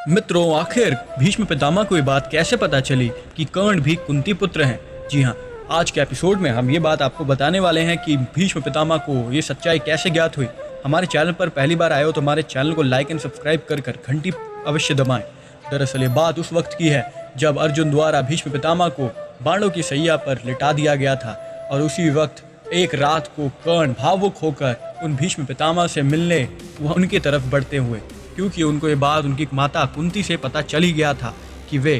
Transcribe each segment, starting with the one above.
मित्रों, आखिर भीष्म पितामह को ये बात कैसे पता चली कि कर्ण भी कुंती पुत्र हैं? जी हाँ, आज के एपिसोड में हम ये बात आपको बताने वाले हैं कि भीष्म पितामह को ये सच्चाई कैसे ज्ञात हुई। हमारे चैनल पर पहली बार आए हो तो हमारे चैनल को लाइक एंड सब्सक्राइब कर घंटी अवश्य दबाएं। दरअसल ये बात उस वक्त की है जब अर्जुन द्वारा भीष्म पितामह को बाणों की सैया पर लिटा दिया गया था और उसी वक्त एक रात को कर्ण भावुक होकर उन भीष्म पितामह से मिलने वह उनकी तरफ बढ़ते हुए, क्योंकि उनको ये बात उनकी माता कुंती से पता चल ही गया था कि वे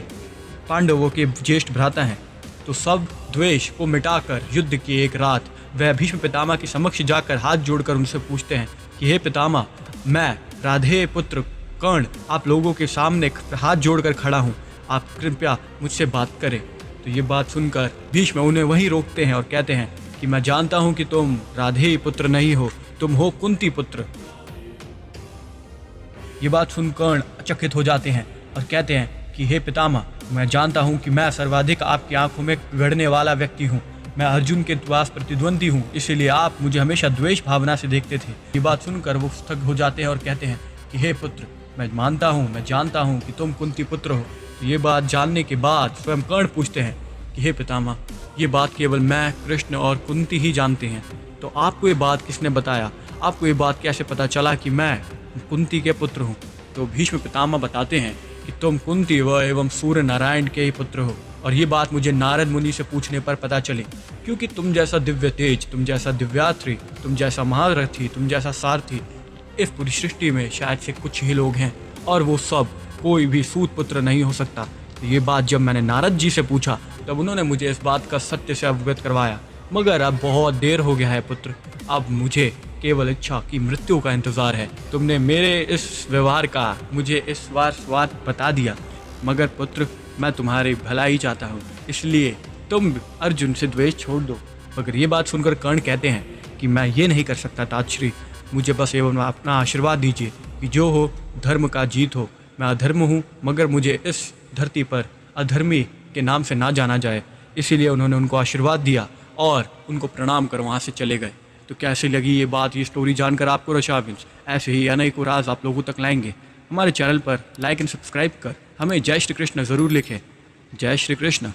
पांडवों के ज्येष्ठ भ्राता हैं। तो सब द्वेष को मिटाकर युद्ध की एक रात वह भीष्म पितामह के समक्ष जाकर हाथ जोड़कर उनसे पूछते हैं कि हे पितामह, मैं राधेय पुत्र कर्ण आप लोगों के सामने हाथ जोड़कर खड़ा हूँ, आप कृपया मुझसे बात करें। तो ये बात सुनकर भीष्म उन्हें वहीं रोकते हैं और कहते हैं कि मैं जानता हूँ कि तुम राधेय पुत्र नहीं हो, तुम हो कुंती पुत्र। ये बात सुन कर्ण अचकित हो जाते हैं और कहते हैं कि हे पितामह, मैं जानता हूँ कि मैं सर्वाधिक आपकी आंखों में गड़ने वाला व्यक्ति हूँ, मैं अर्जुन के पास प्रतिद्वंदी हूँ, इसीलिए आप मुझे हमेशा द्वेष भावना से देखते थे। ये बात सुनकर वो स्थग हो जाते हैं और कहते हैं कि हे पुत्र, मैं मानता हूँ, मैं जानता हूँ कि तुम कुंती पुत्र हो। तो ये बात जानने के बाद स्वयं कर्ण पूछते हैं कि हे पितामह, ये बात केवल मैं, कृष्ण और कुंती ही जानते हैं, तो आपको ये बात किसने बताया? आपको ये बात कैसे पता चला कि मैं कुंती के पुत्र हूँ? तो भीष्म पितामह बताते हैं कि तुम कुंती व एवं सूर्य नारायण के ही पुत्र हो, और ये बात मुझे नारद मुनि से पूछने पर पता चली, क्योंकि तुम जैसा दिव्य तेज, तुम जैसा दिव्यात्री, तुम जैसा महारथी, तुम जैसा सारथी इस पूरी सृष्टि में शायद से कुछ ही लोग हैं, और वो सब कोई भी सूत पुत्र नहीं हो सकता। तो ये बात जब मैंने नारद जी से पूछा तब उन्होंने मुझे इस बात का सत्य से अवगत करवाया, मगर अब बहुत देर हो गया है पुत्र, अब मुझे केवल इच्छा की मृत्यु का इंतजार है। तुमने मेरे इस व्यवहार का मुझे इस बार स्वाद बता दिया, मगर पुत्र मैं तुम्हारी भलाई चाहता हूँ, इसलिए तुम अर्जुन से द्वेष छोड़ दो। मगर ये बात सुनकर कर्ण कहते हैं कि मैं ये नहीं कर सकता तातश्री, मुझे बस एवं अपना आशीर्वाद दीजिए कि जो हो धर्म का जीत हो। मैं अधर्म हूँ, मगर मुझे इस धरती पर अधर्मी के नाम से ना जाना जाए। इसीलिए उन्होंने उनको आशीर्वाद दिया और उनको प्रणाम कर वहाँ से चले गए। तो कैसी लगी ये बात, ये स्टोरी जानकर आपको रशाबिंस? ऐसे ही अनेकों राज आप लोगों तक लाएंगे। हमारे चैनल पर लाइक एंड सब्सक्राइब कर हमें जय श्री कृष्ण ज़रूर लिखें। जय श्री कृष्ण।